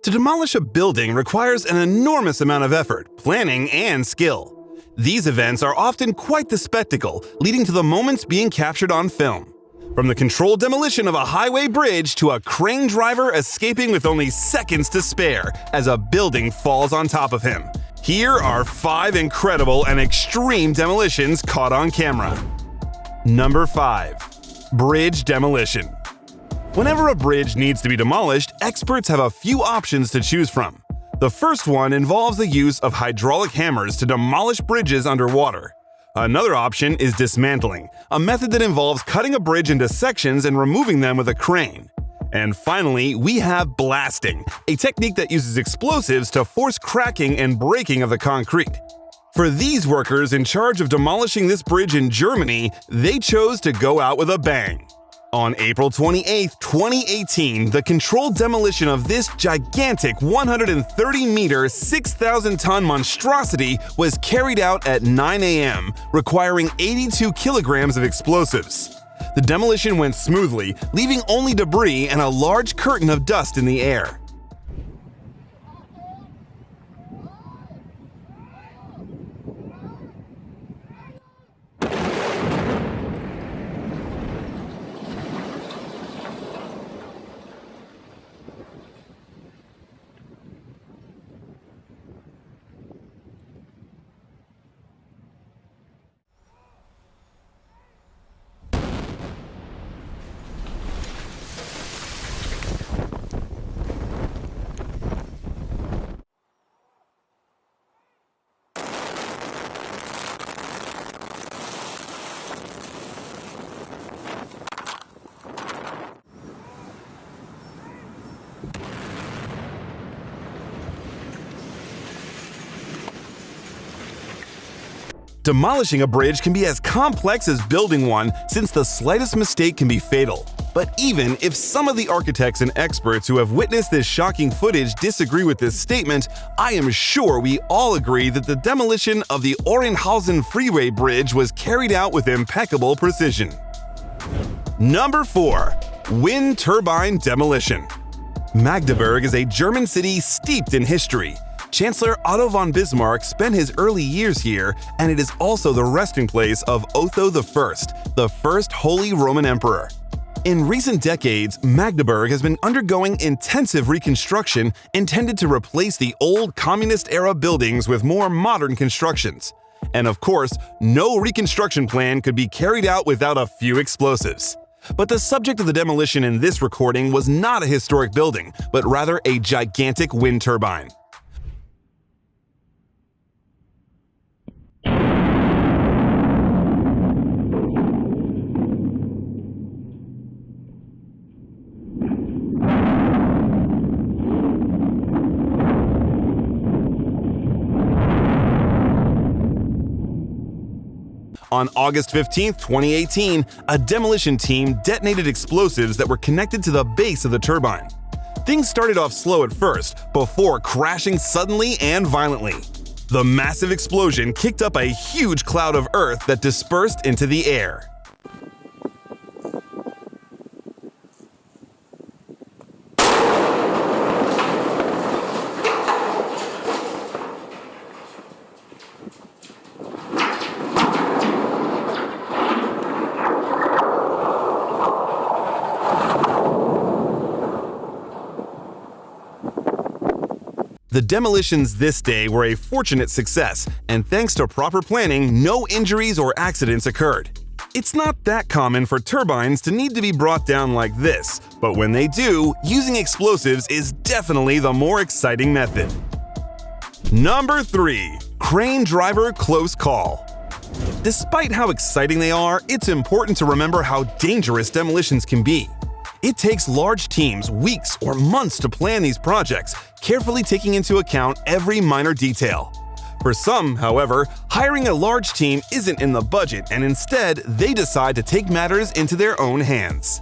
To demolish a building requires an enormous amount of effort, planning, and skill. These events are often quite the spectacle, leading to the moments being captured on film. From the controlled demolition of a highway bridge to a crane driver escaping with only seconds to spare as a building falls on top of him. Here are 5 incredible and extreme demolitions caught on camera. Number 5. Bridge demolition. Whenever a bridge needs to be demolished, experts have a few options to choose from. The first one involves the use of hydraulic hammers to demolish bridges underwater. Another option is dismantling, a method that involves cutting a bridge into sections and removing them with a crane. And finally, we have blasting, a technique that uses explosives to force cracking and breaking of the concrete. For these workers in charge of demolishing this bridge in Germany, they chose to go out with a bang. On April 28, 2018, the controlled demolition of this gigantic 130-meter, 6,000-ton monstrosity was carried out at 9 a.m., requiring 82 kilograms of explosives. The demolition went smoothly, leaving only debris and a large curtain of dust in the air. Demolishing a bridge can be as complex as building one, since the slightest mistake can be fatal. But even if some of the architects and experts who have witnessed this shocking footage disagree with this statement, I am sure we all agree that the demolition of the Orenhausen Freeway Bridge was carried out with impeccable precision. Number 4. Wind turbine demolition. Magdeburg is a German city steeped in history. Chancellor Otto von Bismarck spent his early years here, and it is also the resting place of Otho I, the first Holy Roman Emperor. In recent decades, Magdeburg has been undergoing intensive reconstruction intended to replace the old communist-era buildings with more modern constructions. And of course, no reconstruction plan could be carried out without a few explosives. But the subject of the demolition in this recording was not a historic building, but rather a gigantic wind turbine. On August 15, 2018, a demolition team detonated explosives that were connected to the base of the turbine. Things started off slow at first, before crashing suddenly and violently. The massive explosion kicked up a huge cloud of earth that dispersed into the air. The demolitions this day were a fortunate success, and thanks to proper planning, no injuries or accidents occurred. It's not that common for turbines to need to be brought down like this, but when they do, using explosives is definitely the more exciting method. Number 3. Crane driver close call. Despite how exciting they are, it's important to remember how dangerous demolitions can be. It takes large teams weeks or months to plan these projects, carefully taking into account every minor detail. For some, however, hiring a large team isn't in the budget, and instead, they decide to take matters into their own hands.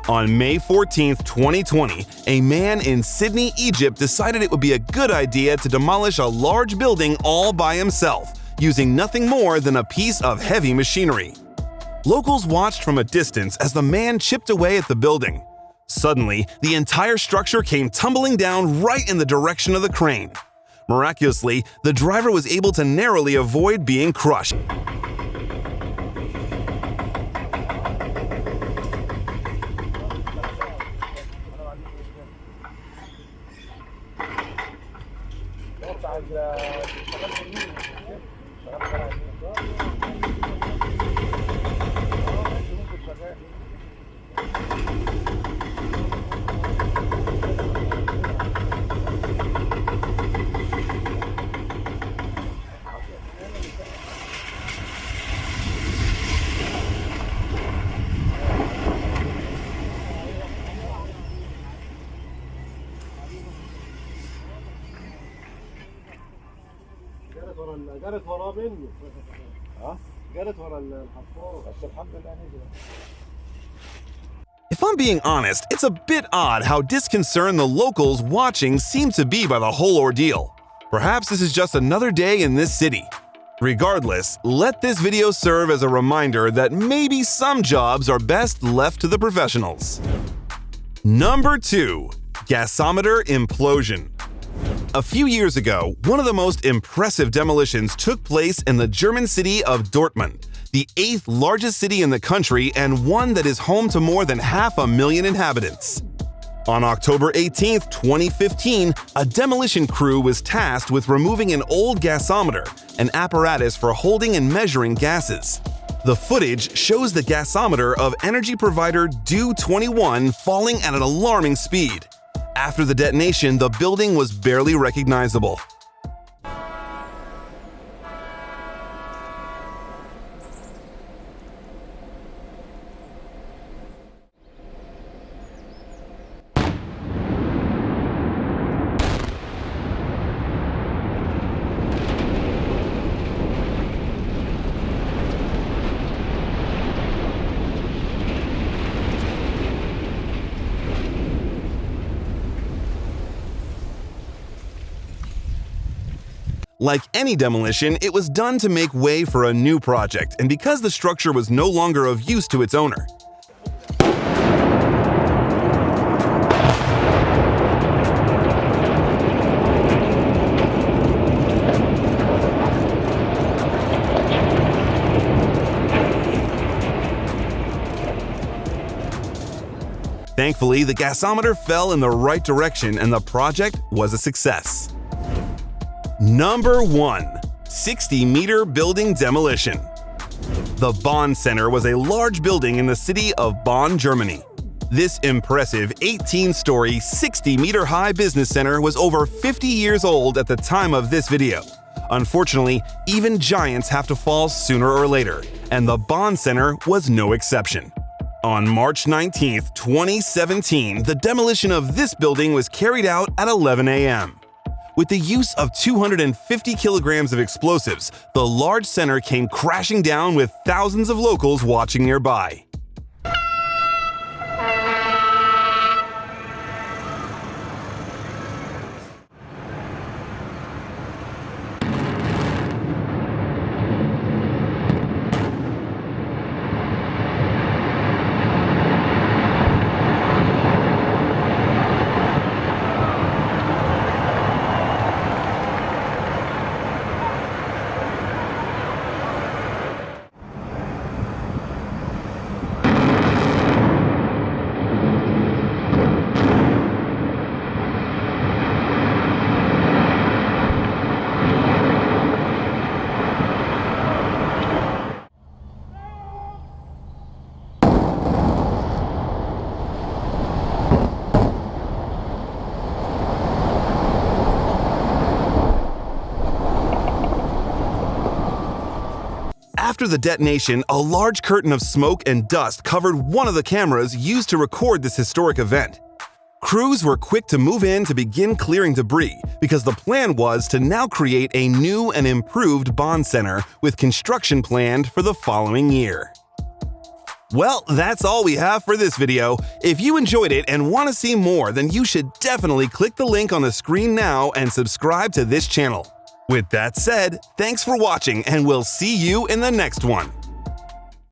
On May 14, 2020, a man in Sydney, Egypt decided it would be a good idea to demolish a large building all by himself, using nothing more than a piece of heavy machinery. Locals watched from a distance as the man chipped away at the building. Suddenly, the entire structure came tumbling down right in the direction of the crane. Miraculously, the driver was able to narrowly avoid being crushed. جرت وراه منه جرت ورا الحفار بس الحمد لله نزل. If I'm being honest, it's a bit odd how disconcerted the locals watching seem to be by the whole ordeal. Perhaps this is just another day in this city. Regardless, let this video serve as a reminder that maybe some jobs are best left to the professionals. Number 2. Gasometer Implosion. A few years ago, one of the most impressive demolitions took place in the German city of Dortmund, the 8th largest city in the country and one that is home to more than 500,000 inhabitants. On October 18, 2015, a demolition crew was tasked with removing an old gasometer, an apparatus for holding and measuring gases. The footage shows the gasometer of energy provider Do 21 falling at an alarming speed. After the detonation, the building was barely recognizable. Like any demolition, it was done to make way for a new project and because the structure was no longer of use to its owner. Thankfully, the gasometer fell in the right direction and the project was a success. Number 1. 60-meter building demolition. The Bonn Center was a large building in the city of Bonn, Germany. This impressive 18-story, 60-meter-high business center was over 50 years old at the time of this video. Unfortunately, even giants have to fall sooner or later, and the Bonn Center was no exception. On March 19, 2017, the demolition of this building was carried out at 11 a.m. With the use of 250 kilograms of explosives, the large center came crashing down with thousands of locals watching nearby. After the detonation, a large curtain of smoke and dust covered one of the cameras used to record this historic event. Crews were quick to move in to begin clearing debris because the plan was to now create a new and improved Bonn Center with construction planned for the following year. Well, that's all we have for this video. If you enjoyed it and want to see more, then you should definitely click the link on the screen now and subscribe to this channel. With that said, thanks for watching and we'll see you in the next one.